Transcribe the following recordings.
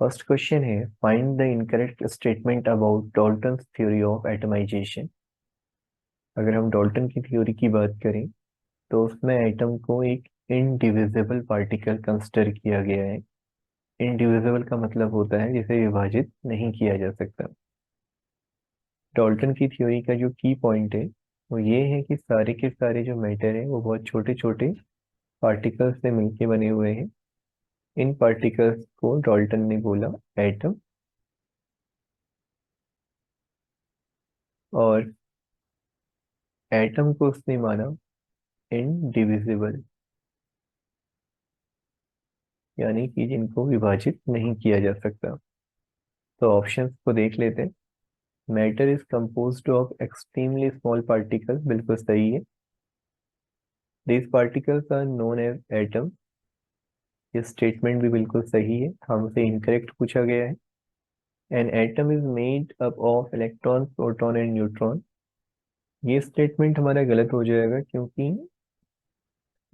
First question है, find the incorrect statement about Dalton's theory of atomization. अगर हम Dalton की थ्योरी की बात करें तो उसमें एटम को एक इनडिविजिबल पार्टिकल कंसिडर किया गया है। इनडिविजिबल का मतलब होता है जिसे विभाजित नहीं किया जा सकता। डाल्टन की थ्योरी का जो की पॉइंट है वो ये है कि सारे के सारे जो मैटर है वो बहुत छोटे छोटे पार्टिकल्स से मिलके बने हुए हैं। इन पार्टिकल्स को डाल्टन ने बोला एटम, और एटम को उसने माना इनडिविजिबल, यानी कि जिनको विभाजित नहीं किया जा सकता। तो ऑप्शंस को देख लेते हैं। Matter is composed of extremely small particles, बिल्कुल सही है। These particles are known as atom, ये स्टेटमेंट भी बिल्कुल सही है, हमसे इनकरेक्ट पूछा गया है। An atom is made up of electron, proton and neutron, ये स्टेटमेंट हमारा गलत हो जाएगा क्योंकि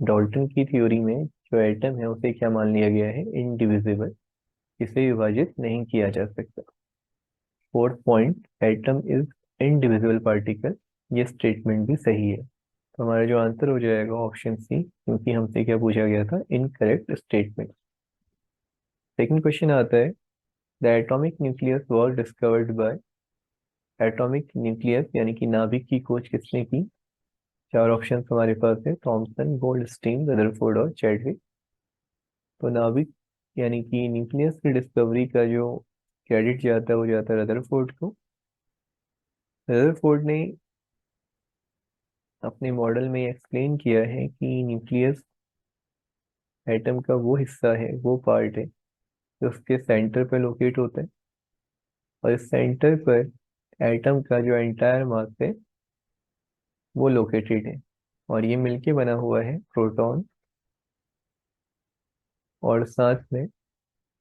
डाल्टन की थ्योरी में जो एटम है उसे क्या मान लिया गया है, इनडिविजिबल, इसे विभाजित नहीं किया जा सकता। Fourth point, atom is indivisible particle, ये स्टेटमेंट भी सही है। तो हमारा जो आंसर हो जाएगा ऑप्शन सी, क्योंकि हमसे क्या पूछा गया था, इनकरेक्ट स्टेटमेंट। सेकंड क्वेश्चन आता है, the atomic nucleus was discovered by. Atomic nucleus यानी कि नाभिक की खोज किसने की? चार ऑप्शन हमारे पास है, थॉमसन, गोल्डस्टीन, रदरफोर्ड और चैडविक। तो नाभिक यानी कि न्यूक्लियस की डिस्कवरी का जो क्रेडिट जाता है वो जाता है रदरफोर्ड को। रदरफोर्ड ने अपने मॉडल में एक्सप्लेन किया है कि न्यूक्लियस एटम का वो हिस्सा है, वो पार्ट है जो उसके सेंटर पर लोकेट होता है, और इस सेंटर पर एटम का जो एंटायर मास है वो लोकेटेड है, और ये मिलके बना हुआ है प्रोटॉन और साथ में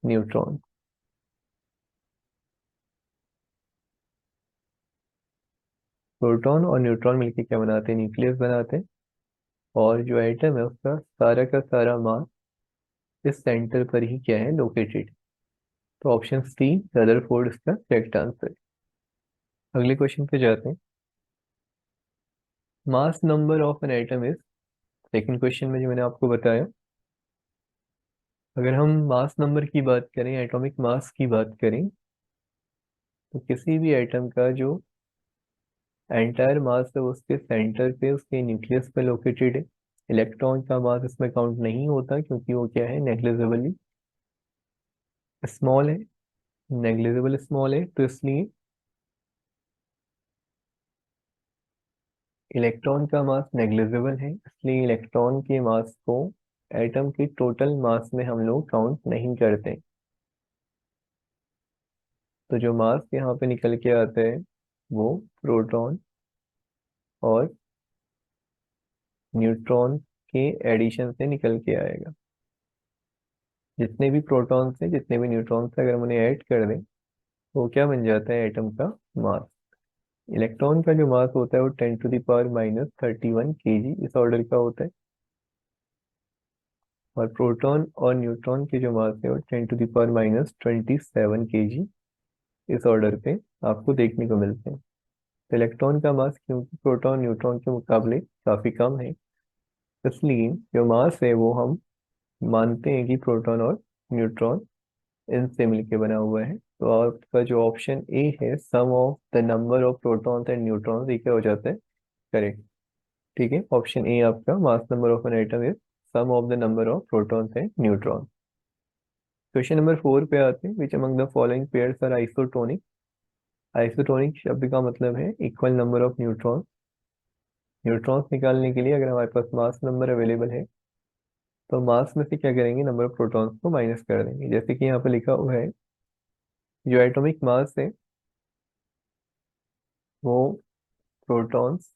न्यूट्रॉन। प्रोटॉन और न्यूट्रॉन मिलके क्या बनाते हैं, न्यूक्लियस बनाते हैं, और जो एटम है उसका सारा का सारा मास इस सेंटर पर ही क्या है, लोकेटेड। तो ऑप्शन सी, रदरफोर्ड, इसका करेक्ट आंसर। अगले क्वेश्चन पे जाते हैं। मास number of an atom is, second question में जो मैंने आपको बताया, अगर हम मास नंबर की बात करें, एटॉमिक मास की बात करें, तो किसी भी एटम का जो एंटायर मास है वो उसके सेंटर पे, उसके न्यूक्लियस पे लोकेटेड है। इलेक्ट्रॉन का मास इसमें काउंट नहीं होता क्योंकि वो क्या है, नेग्लिजिबली स्मॉल है। नेग्लिजिबल स्मॉल है तो इसलिए इलेक्ट्रॉन का मास नेग्लिजिबल है, इसलिए इलेक्ट्रॉन के मास को एटम की टोटल मास में हम लोग काउंट नहीं करते। तो जो मास यहाँ पे निकल के आता है वो प्रोटॉन और न्यूट्रॉन के एडिशन से निकल के आएगा। जितने भी प्रोटॉन्स हैं, जितने भी न्यूट्रॉन्स हैं, अगर हम उन्हें ऐड कर दें तो वो क्या बन जाता है, एटम का मास। इलेक्ट्रॉन का जो मास होता है वो 10⁻31 kg इस ऑर्डर का होता है, और प्रोटॉन और न्यूट्रॉन के जो मास है वो 10⁻27 kg इस ऑर्डर पे आपको देखने को मिलते हैं। तो इलेक्ट्रॉन का मास क्योंकि प्रोटॉन न्यूट्रॉन के मुकाबले काफी कम है, इसलिए जो मास है वो हम मानते हैं कि प्रोटॉन और न्यूट्रॉन इनसे मिलके बना हुआ है। तो आपका जो ऑप्शन ए है, sum of the number of protons and neutrons, ये क्या हो जाता है, करेक्ट। ठीक है, ऑप्शन ए आपका, mass number of an atom is sum of the number of protons and neutron. Question number 4 पे आते हैं, which among the following pairs are isotonic. Isotonic शब्द का मतलब है equal number of neutron. Neutrons निकालने के लिए अगर हमारे पास मास नंबर अवेलेबल है तो मास में से क्या करेंगे, नंबर ऑफ प्रोटॉन्स को माइनस कर देंगे। जैसे कि यहाँ पे लिखा हुआ है, जो एटॉमिक मास है वो प्रोटॉन्स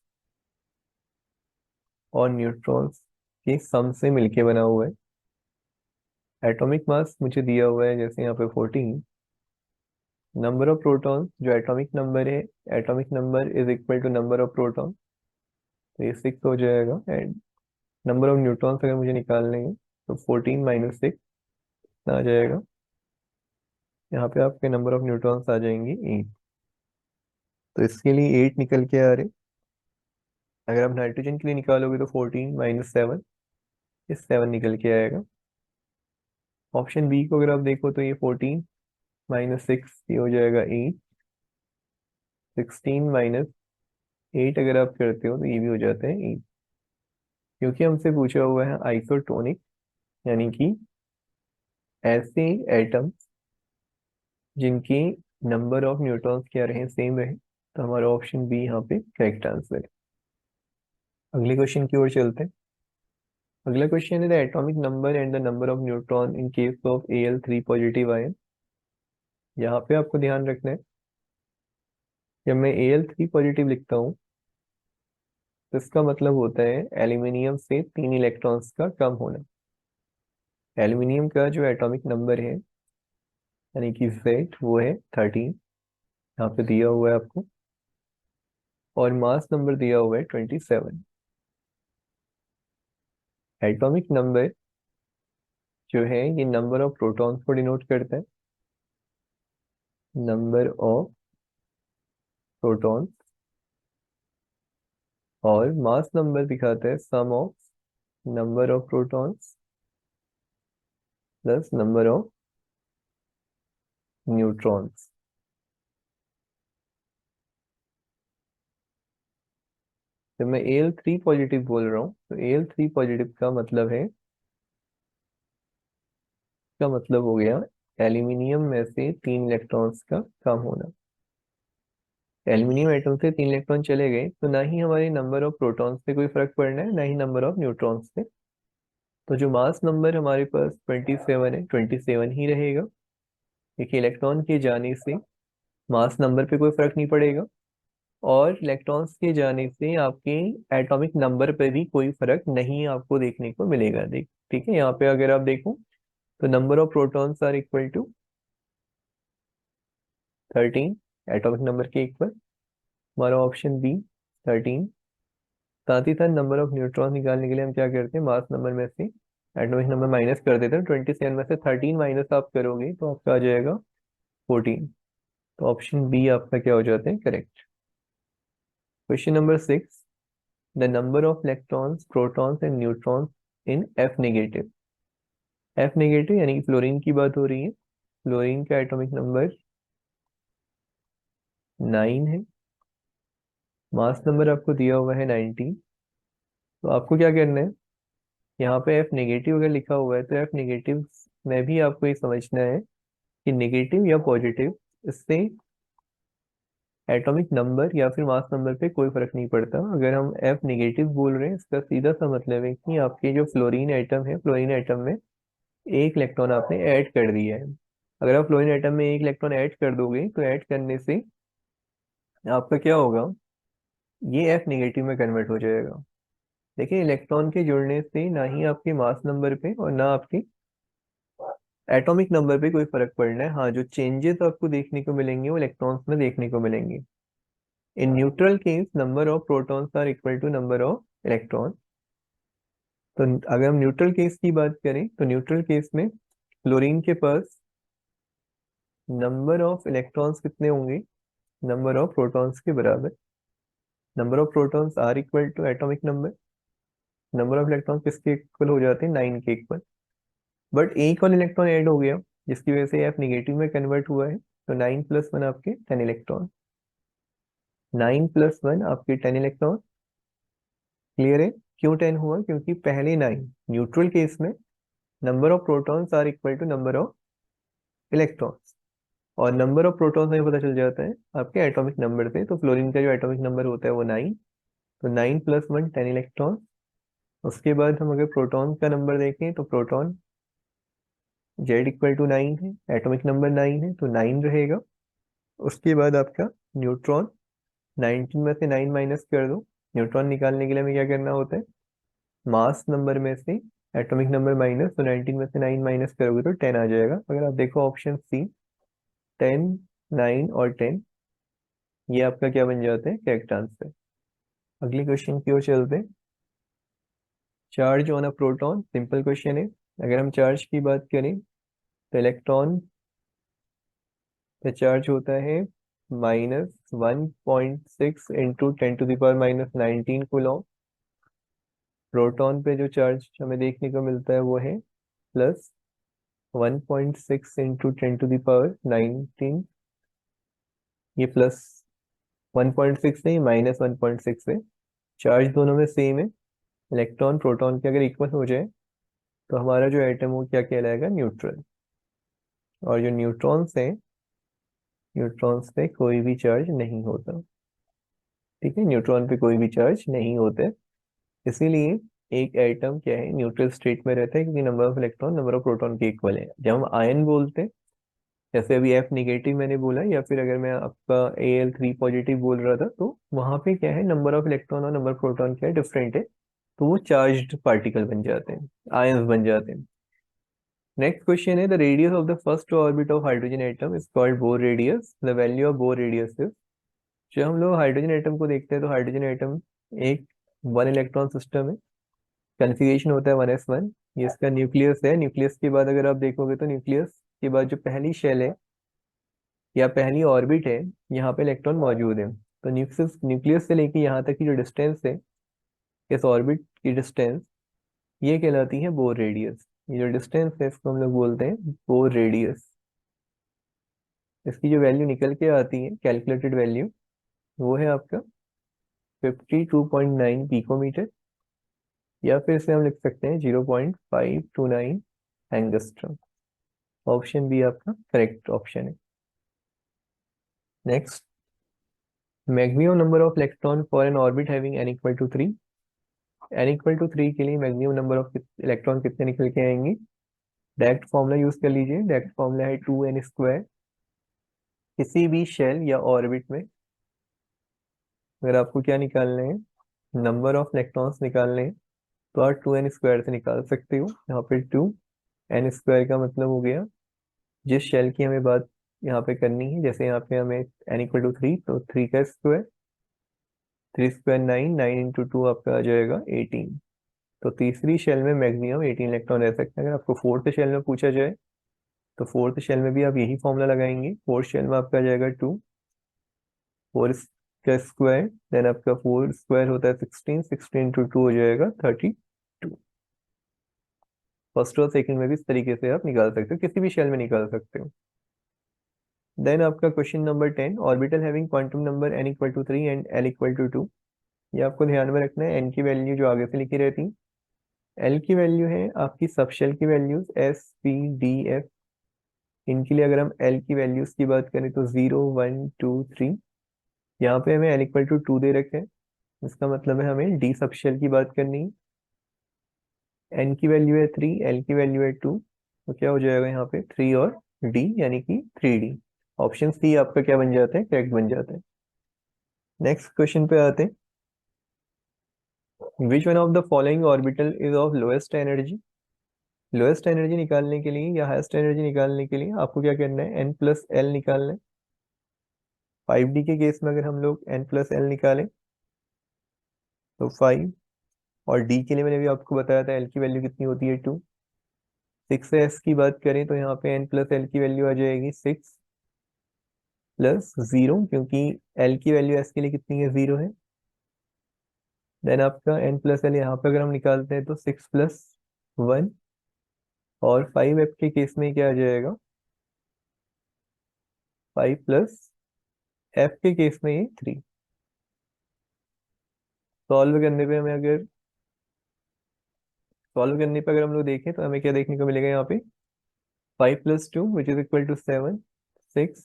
और न्यूट्रॉन्स के सम से मिलके बना हुआ है। एटॉमिक मास मुझे दिया हुआ है जैसे यहाँ पे 14। नंबर ऑफ प्रोटॉन्स, जो एटॉमिक नंबर है, atomic number is equal to number of proton, तो ये 6 हो जाएगा। एंड नंबर ऑफ न्यूट्रॉन्स अगर मुझे निकालने हैं तो 14 - 6 आ जाएगा। यहाँ पे आपके नंबर ऑफ न्यूट्रॉन्स आ जाएंगे 8। तो इसके लिए 8 निकल के आ रहे। अगर आप नाइट्रोजन के लिए निकालोगे तो 14 माइनस 7, ये 7 निकल के आएगा। ऑप्शन बी को अगर आप देखो तो ये 14 माइनस 6, ये हो जाएगा 8। 16 माइनस 8 अगर आप करते हो तो ये भी हो जाता है 8। क्योंकि हमसे पूछा हुआ है आइसोटोनिक, यानी कि ऐसे एटम जिनकी नंबर ऑफ न्यूट्रॉन्स क्या रहे, सेम रहे, तो हमारा ऑप्शन बी यहाँ पे करेक्ट आंसर है। अगले क्वेश्चन की ओर चलते हैं। अगला क्वेश्चन है the atomic number and the number of neutron in case of Al3 positive ion. यहाँ पे आपको ध्यान रखना है, जब मैं Al3 पॉजिटिव लिखता हूँ तो इसका मतलब होता है एल्यूमिनियम से 3 इलेक्ट्रॉन्स का कम होना। एल्यूमिनियम का जो एटॉमिक नंबर है यानी कि Z, वो है 13, यहाँ पे दिया हुआ है आपको, और मास नंबर दिया हुआ है 27। एटॉमिक नंबर जो है ये नंबर ऑफ प्रोटॉन्स को डिनोट करता है, नंबर ऑफ प्रोटॉन्स, और मास नंबर दिखाता है sum of number of protons plus number of neutrons. जब मैं Al3 पॉजिटिव बोल रहा हूँ तो Al3 पॉजिटिव का मतलब है, का मतलब हो गया एल्यूमिनियम में से 3 इलेक्ट्रॉन्स का कम होना। एल्यूमिनियम एटम से 3 इलेक्ट्रॉन चले गए तो ना ही हमारे नंबर ऑफ प्रोटॉन्स पे कोई फर्क पड़ना है, ना ही नंबर ऑफ न्यूट्रॉन्स पे। तो जो मास नंबर हमारे पास 27 है, 27 ही रहेगा, क्योंकि इलेक्ट्रॉन के जाने से मास नंबर पे कोई फर्क नहीं पड़ेगा, और इलेक्ट्रॉन्स के जाने से आपके एटॉमिक नंबर पे भी कोई फर्क नहीं आपको देखने को मिलेगा। देख, ठीक है, यहाँ पे अगर आप देखो तो number of protons are equal to 13, atomic number के इक्वल, हमारा ऑप्शन बी 13। साथ ही साथ नंबर ऑफ न्यूट्रॉन निकालने के लिए हम क्या करते हैं, मास नंबर में से एटॉमिक नंबर माइनस कर देते हैं। 27 में से 13 माइनस आप करोगे तो आपका आ जाएगा 14। तो ऑप्शन बी आपका क्या हो जाता है, correct. Question number 6, the number of electrons, protons and neutrons in F negative. F negative यानी कि फ्लोरीन की बात हो रही है। फ्लोरीन का एटॉमिक नंबर 9 है, मास नंबर आपको दिया हुआ है 19। तो आपको क्या करना है, यहाँ पे एफ नेगेटिव अगर लिखा हुआ है तो एफ नेगेटिव में भी आपको ये समझना है कि नेगेटिव या पॉजिटिव, इससे एटॉमिक नंबर या फिर मास नंबर पे कोई फर्क नहीं पड़ता। अगर हम एफ नेगेटिव बोल रहे हैं, इसका सीधा सा मतलब है कि आपके जो फ्लोरीन एटम है, फ्लोरीन एटम में एक इलेक्ट्रॉन आपने ऐड कर दिया है। अगर आप फ्लोरीन एटम में एक इलेक्ट्रॉन ऐड कर दोगे तो ऐड करने से आपका क्या होगा, ये एफ नेगेटिव में कन्वर्ट हो जाएगा। देखिए, इलेक्ट्रॉन के जुड़ने से ना ही आपके मास नंबर पे और ना आपके एटॉमिक नंबर पे कोई फर्क पड़ना है। हाँ, जो चेंजेस आपको देखने को मिलेंगे वो इलेक्ट्रॉन्स में देखने को मिलेंगे। In neutral case number of protons are equal to number of electron. तो अगर हम न्यूट्रल केस की बात करें तो न्यूट्रल केस में क्लोरीन के पास नंबर ऑफ इलेक्ट्रॉन्स कितने होंगे, नंबर ऑफ प्रोटॉन्स के बराबर। Number of protons are equal to atomic number, number of electrons किसके इक्वल हो जाते हैं, 9 के इक्वल। बट एक और इलेक्ट्रॉन ऐड हो गया जिसकी वजह से एफ निगेटिव में कन्वर्ट हुआ है, तो 9 + 1 आपके 10 इलेक्ट्रॉन। 9 + 1 आपके 10 इलेक्ट्रॉन। क्लियर है, क्यों 10 हुआ, क्योंकि पहले 9 न्यूट्रल केस में number of protons are equal to number of electrons, और नंबर ऑफ प्रोटॉन्स हमें पता चल जाता है आपके एटॉमिक नंबर से। तो फ्लोरीन का जो एटॉमिक नंबर होता है वो 9, तो 9 + 1 10 इलेक्ट्रॉन। उसके बाद हम अगर प्रोटॉन का नंबर देखें तो प्रोटॉन जेड इक्वल टू 9 है, एटॉमिक नंबर 9 है तो 9 रहेगा। उसके बाद आपका न्यूट्रॉन, 19 में से 9 माइनस कर दो। न्यूट्रॉन निकालने के लिए हमें क्या करना होता है, मास नंबर में से एटॉमिक नंबर माइनस, तो 19 में से 9 माइनस करोगे तो 10 आ जाएगा। अगर आप देखो ऑप्शन सी, 10, 9 और 10, ये आपका क्या बन जाता है, करेक्ट आंसर। अगले क्वेश्चन की ओर चलते हैं। Charge on a proton, simple question है। अगर हम चार्ज की बात करें तो इलेक्ट्रॉन तो चार्ज होता है -1.6 इंटू 10⁻⁻19 कूलॉम। प्रोटॉन पे जो चार्ज हमें देखने को मिलता है वो है +1.6 इंटू 10⁻19। ये +1.6 नहीं, -1.6 है। चार्ज दोनों में सेम है। इलेक्ट्रॉन प्रोटॉन के अगर इक्वल हो जाए तो हमारा जो एटम वो क्या कहलाएगा, न्यूट्रल। और जो न्यूट्रॉन्स हैं, न्यूट्रॉन्स पे कोई भी चार्ज नहीं होता। ठीक है, न्यूट्रॉन पे कोई भी चार्ज नहीं होते। इसीलिए एक एटम क्या है, न्यूट्रल स्टेट में रहता है, क्योंकि number of electron number of proton के इक्वल है। जब हम आयन बोलते हैं, जैसे अभी F निगेटिव मैंने बोला, या फिर अगर मैं आपका Al3 पॉजिटिव बोल रहा था, तो वहां पे क्या है, नंबर ऑफ इलेक्ट्रॉन और नंबर ऑफ प्रोटॉन क्या है, डिफरेंट है। तो वो चार्ज्ड पार्टिकल बन जाते हैं, आयंस बन जाते हैं। नेक्स्ट क्वेश्चन है, the radius of the first orbit of hydrogen atom is called bore radius. The value of bore radius is. जब हम लोग हाइड्रोजन एटम को देखते हैं तो हाइड्रोजन एटम एक वन इलेक्ट्रॉन सिस्टम है। कन्फिगरेशन होता है 1s1। ये इसका न्यूक्लियस है। न्यूक्लियस के बाद अगर आप देखोगे तो न्यूक्लियस के बाद जो पहली शेल है या पहली ऑर्बिट है, यहाँ पे इलेक्ट्रॉन मौजूद है। तो न्यूक्लियस न्यूक्लियस से लेके यहाँ तक की जो डिस्टेंस है, इस ऑर्बिट की डिस्टेंस, ये कहलाती है बोर रेडियस। ये जो डिस्टेंस है इसको हम लोग बोलते हैं बोर रेडियस। इसकी जो वैल्यू निकल के आती है, कैलकुलेटेड वैल्यू, वो है आपका 52.9 पिकोमीटर, या फिर इसे हम लिख सकते हैं 0.529 एंगस्ट्रम। ऑप्शन बी आपका करेक्ट ऑप्शन है। Next, maximum number of electron for an orbit having n equal to 3। n equal to 3 के लिए मैक्सिमम नंबर ऑफ इलेक्ट्रॉन कितने निकल के आएंगे। डायरेक्ट फॉर्मूला यूज कर लीजिए। डायरेक्ट फॉर्मूला है 2n²। किसी भी शेल या ऑर्बिट में अगर आपको क्या निकालना है, नंबर ऑफ इलेक्ट्रॉन्स निकालने हैं, तो आप 2n² से निकाल सकते हो। यहाँ पे 2n² का मतलब हो गया जिस शेल की हमें बात यहाँ पे करनी है। जैसे यहाँ पे हमें n इक्वल टू 3, तो 3 का स्क्वायर, 3² 9, 9 × 2 आपका आ जाएगा 18। तो तीसरी शेल में मैक्सिमम 18 इलेक्ट्रॉन रह सकते हैं। अगर आपको फोर्थ शेल में पूछा जाए तो फोर्थ शेल में भी आप यही फॉर्मूला लगाएंगे। फोर्थ शेल में आपका आ जाएगा 2, 4 का स्क्वायर, देन आपका 4 स्क्वायर होता है 16, 16 × 2 हो जाएगा 32। फर्स्ट और सेकंड में भी इस तरीके से आप निकाल सकते हो, किसी भी शेल में निकाल सकते हो। देन आपका question number 10, orbital having quantum number n equal to 3 and l equal to 2। ये आपको ध्यान में रखना है। n की वैल्यू जो आगे से लिखी रहती है, l की वैल्यू है आपकी सब शेल की values S, P, D, F। इनके लिए अगर हम l की वैल्यूज की बात करें तो 0, 1, 2, 3। यहाँ पे हमें l इक्वल टू 2 दे रखे हैं, इसका मतलब है हमें d सब शेल की बात करनी है। n की वैल्यू है 3, l की वैल्यू है 2, तो क्या हो जाएगा यहाँ पे 3 और d, यानी कि 3D। ऑप्शन सी आपका क्या बन जाता है, करेक्ट बन जाता है। नेक्स्ट क्वेश्चन पे आते हैं, which one of the following orbital is of lowest energy. Lowest energy निकालने के लिए या हाईएस्ट एनर्जी निकालने के लिए आपको क्या करना है, n+l निकालना है। 5D के केस में अगर हम लोग n+l निकालें तो 5, और d के लिए मैंने भी आपको बताया था l की वैल्यू कितनी होती है 2। 6s की बात करें तो यहाँ पे n+l की वैल्यू आ जाएगी 6 प्लस 0, क्योंकि l की वैल्यू s के लिए कितनी है, 0 है। देन आपका n+l यहाँ पे अगर हम निकालते हैं तो 6+1, और 5f के केस में क्या आ जाएगा, 5+f के केस में ये 3। सॉल्व करने पे हमें अगर सॉल्व करने पे अगर हम लोग देखें तो हमें क्या देखने को मिलेगा, यहाँ पे 5+2 विच इज इक्वल टू 7, 6,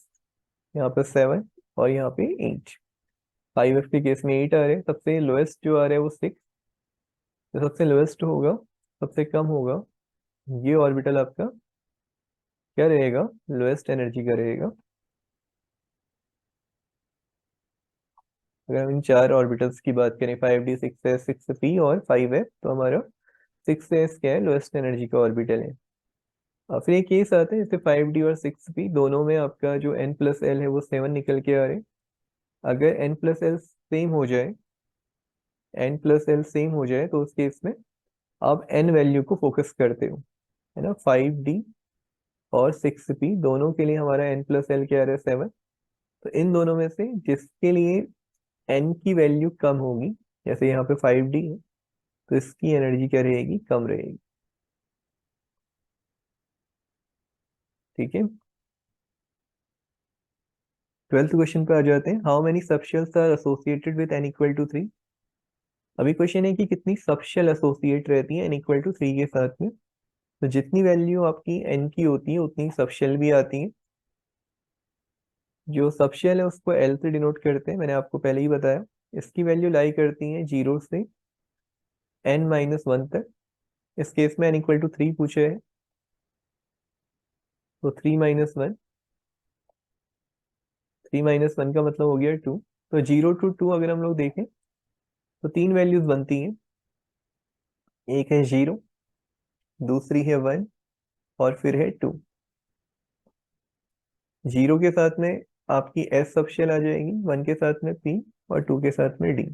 यहाँ पे 7, और यहाँ पे 8। 5f के केस में 8 आ रहे हैं। सबसे लोएस्ट जो आ रहा है वो 6। जो सबसे लोएस्ट होगा, सबसे कम होगा, ये ऑर्बिटल आपका क्या रहेगा, लोएस्ट एनर्जी का रहेगा। अगर हम इन चार ऑर्बिटल्स की बात करें, 5D, 6s, 6p और 5f, तो हमारा 6s क्या है, लोएस्ट एनर्जी का ऑर्बिटल है। और फिर एक केस आता है जैसे 5D और 6p, दोनों में आपका जो n+l है वो 7 निकल के आ रहे हैं। अगर n+l सेम हो जाए, n+l सेम हो जाए तो उस केस में आप n वैल्यू को फोकस करते हो, है ना। 5D और 6p, दोनों के लिए हमारा n+l क्या आ रहा है 7। तो इन दोनों में से जिसके लिए n की वैल्यू कम होगी, जैसे यहाँ पे 5d है, तो इसकी एनर्जी क्या रहेगी, कम रहेगी। ठीक है, 12th क्वेश्चन पे आ जाते हैं। How many subshells are associated with n=3। अभी क्वेश्चन है कि कितनी सबशेल एसोसिएट रहती है n=3 के साथ में। तो जितनी वैल्यू आपकी n की होती है उतनी सबशेल भी आती है। जो सबशेल है उसको l से डिनोट करते हैं, मैंने आपको पहले ही बताया। इसकी वैल्यू लाई करती है 0 से n-1 तक। इस केस में n=3 पूछे है, तो 3-1, 3-1 का मतलब हो गया 2। तो 0 to 2 अगर हम लोग देखें तो तीन वैल्यूज बनती हैं। एक है 0, दूसरी है 1, और फिर है 2। 0 के साथ में आपकी एस सबशेल आ जाएगी, 1 के साथ में p, और 2 के साथ में d।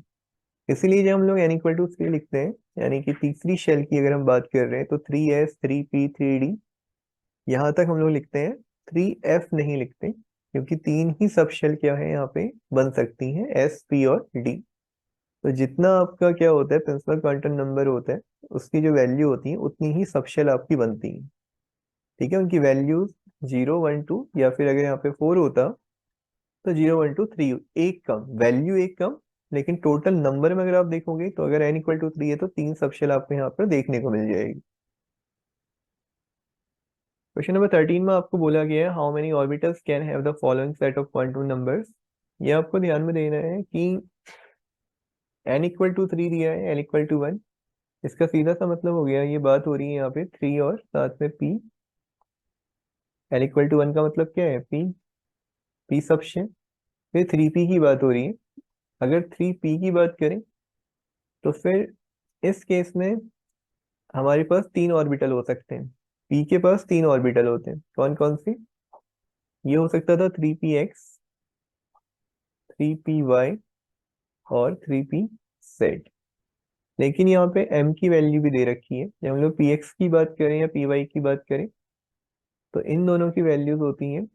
इसीलिए जब हम लोग n=3 लिखते हैं, यानी कि तीसरी शेल की अगर हम बात कर रहे हैं, तो 3s, 3p, 3d, यहाँ तक हम लोग लिखते हैं। 3f नहीं लिखते, क्योंकि तीन ही सब शेल क्या है यहाँ पे बन सकती हैं, s, p और d। तो जितना आपका क्या होता है प्रिंसिपल क्वांटम नंबर होता है, उसकी जो वैल्यू होती है उतनी ही सब शेल आपकी बनती है। ठीक है, उनकी वैल्यूज 0, 1, 2, या फिर अगर यहाँ पे 4 होता तो 0, 1, 2, 3, एक कम वैल्यू, एक कम। लेकिन टोटल नंबर में अगर आप देखोगे, तो अगर n=3 है तो तीन सबशेल आपको यहाँ पर देखने को मिल जाएगी। क्वेश्चन नंबर 13 में आपको बोला गया है how many orbitals can have the following set of quantum numbers. ये आपको ध्यान में देना है कि n=3 दिया है, n=1। इसका सीधा सा मतलब हो गया, ये बात हो रही है यहाँ पे 3 और साथ में p। n=1 का मतलब क्या है, p सबशेल। फिर 3p की बात हो रही है। अगर 3p की बात करें तो फिर इस केस में हमारे पास तीन ऑर्बिटल हो सकते हैं। p के पास तीन ऑर्बिटल होते हैं, कौन कौन सी। ये हो सकता था 3px, 3py और 3pz। लेकिन यहाँ पे m की वैल्यू भी दे रखी है। जब हम लोग px की बात करें या py की बात करें, तो इन दोनों की वैल्यूज होती हैं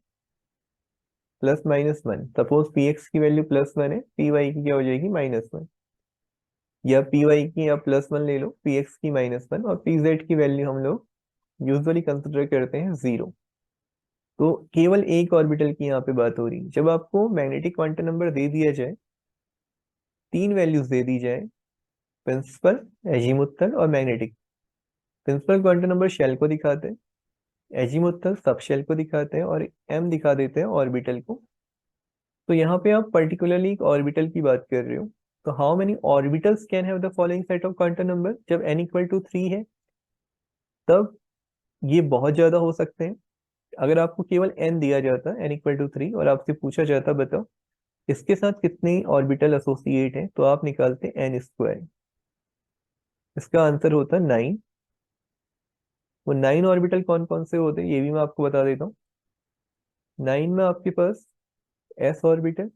+-1। सपोज px की वैल्यू +1 है, py की क्या हो जाएगी, -1। या py की आप +1 ले लो, px की -1, और pz की वैल्यू हम लोग यूजुअली कंसिडर करते हैं 0। तो केवल एक ऑर्बिटल की यहाँ पे बात हो रही है। जब आपको मैग्नेटिक क्वांटम नंबर दे दिया जाए, तीन वैल्यूज दे दी जाए, प्रिंसिपल, एजीमुथल और magnetic. Principal quantum number shell को दिखाते हैं, एजीमुथल सब शेल को दिखाते हैं, और एम दिखा देते हैं ऑर्बिटल को। तो यहाँ पे आप पर्टिकुलरली एक ऑर्बिटल की बात कर रहे हो। तो how many orbitals can have the following set of quantum number. जब n=3 है तब ये बहुत ज्यादा हो सकते हैं। अगर आपको केवल n दिया जाता, n=3, और आपसे पूछा जाता बताओ इसके साथ कितने ऑर्बिटल एसोसिएट हैं, तो आप निकालते n²। इसका आंसर होता 9। वो 9 ऑर्बिटल कौन कौन से होते हैं ये भी मैं आपको बता देता हूँ। 9 में आपके पास s ऑर्बिटल,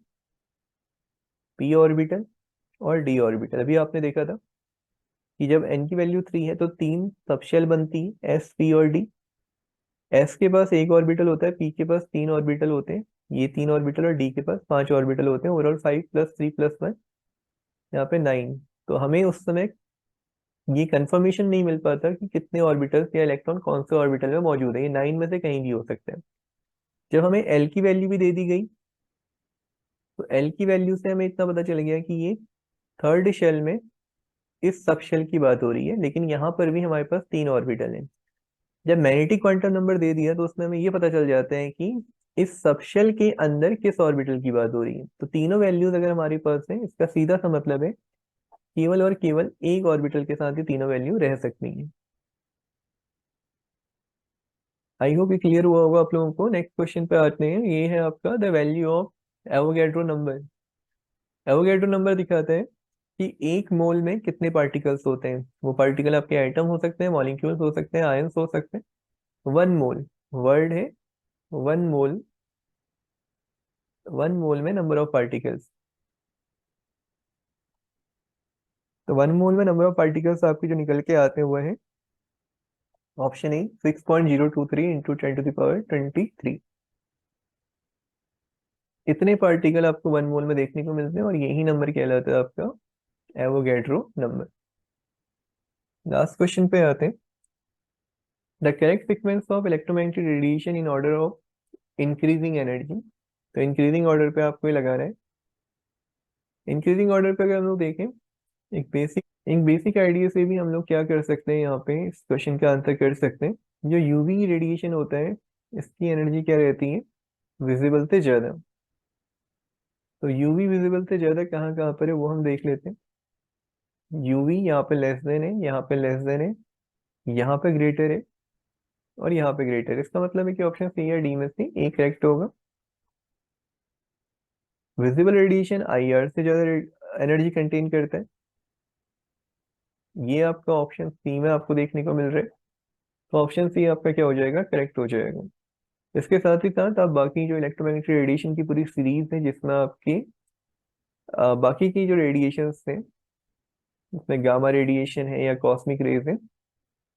p ऑर्बिटल और d ऑर्बिटल। अभी आपने देखा था कि जब n की वैल्यू 3 है तो तीन सबशेल बनती है, s, p और d। s के पास एक ऑर्बिटल होता है, p के पास तीन ऑर्बिटल होते हैं, ये तीन ऑर्बिटल, और d के पास पांच ऑर्बिटल होते हैं। ओवरऑल 5 + 3 + 1, यहाँ पे 9। तो हमें उस समय ये कंफर्मेशन नहीं मिल पाता कि कितने ऑर्बिटल्स या इलेक्ट्रॉन कौन से ऑर्बिटल में मौजूद है, ये 9 में से कहीं भी हो सकते हैं। जब हमें एल की वैल्यू भी दे दी गई, तो एल की वैल्यू से हमें इतना पता चल गया कि ये थर्ड शेल में इस सब शेल की बात हो रही है, लेकिन यहाँ पर भी हमारे पास तीन ऑर्बिटल हैं। जब मैग्नेटिक क्वांटम नंबर दे दिया तो उसमें हमें ये पता चल जाता है कि इस सबशेल के अंदर किस ऑर्बिटल की बात हो रही है। तो तीनों वैल्यूज अगर हमारे पास है, इसका सीधा सा मतलब है केवल और केवल एक ऑर्बिटल के साथ ही तीनों वैल्यू रह सकती है। आई होप ये क्लियर हुआ होगा आप लोगों को। नेक्स्ट क्वेश्चन पे आते हैं, ये है आपका the value of Avogadro number. Avogadro number दिखाते हैं कि एक मोल में कितने पार्टिकल्स होते हैं। वो पार्टिकल आपके एटम हो सकते हैं, मॉलिक्यूल्स हो सकते हैं, आयंस हो सकते हैं। 1 मोल वर्ड है, 1 मोल, 1 मोल में नंबर ऑफ पार्टिकल्स। तो 1 मोल में नंबर ऑफ पार्टिकल्स आपके जो निकल के आते हैं वो है ऑप्शन ए 6.023 इंटू 10⁻23। इतने पार्टिकल आपको 1 मोल में देखने को मिलते हैं और यही नंबर कहलाता है आपका एवोगैड्रो नंबर। लास्ट क्वेश्चन पे आते हैं। The correct sequence of electromagnetic radiation in order of increasing energy. तो इंक्रीजिंग ऑर्डर पे आपको ये लगा रहा है। इंक्रीजिंग ऑर्डर पे अगर हम लोग देखें, एक बेसिक आइडिया से भी हम लोग क्या कर सकते हैं, यहाँ पे इस क्वेश्चन का आंसर कर सकते हैं। जो यूवी रेडिएशन होता है, इसकी एनर्जी क्या रहती है, विजिबल से ज्यादा। तो यूवी विजिबल से ज्यादा कहाँ कहाँ पर है वो हम देख लेते हैं। यूवी यहाँ पे लेस देन है, यहाँ पे लेस देन है, यहाँ पे ग्रेटर है, और यहाँ पे ग्रेटर है। इसका मतलब है कि ऑप्शन सी या डी में से ए करेक्ट होगा। विजिबल रेडिएशन आईआर से ज्यादा एनर्जी कंटेन करता है, ये आपका ऑप्शन सी में आपको देखने को मिल रहा है। तो ऑप्शन सी आपका क्या हो जाएगा, करेक्ट हो जाएगा। इसके साथ ही साथ आप बाकी जो इलेक्ट्रोमैग्नेटिक रेडिएशन की पूरी सीरीज है, जिसमें आपकी बाकी की जो रेडिएशन है, उसमें गामा रेडिएशन है या कॉस्मिक रेज है,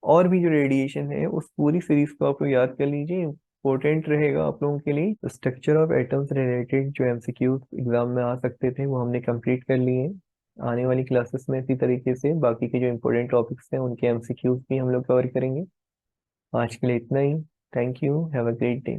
और भी जो रेडिएशन है, उस पूरी सीरीज को आप लोग याद कर लीजिए। इंपॉर्टेंट रहेगा आप लोगों के लिए। स्ट्रक्चर ऑफ एटम्स रिलेटेड जो एमसीक्यूज एग्जाम में आ सकते थे, वो हमने कंप्लीट कर लिए हैं। आने वाली क्लासेस में इसी तरीके से बाकी के जो इम्पोर्टेंट टॉपिक्स हैं, उनके एमसीक्यूज भी हम लोग कवर करेंगे। आज के लिए इतना ही। Thank you, have a great day.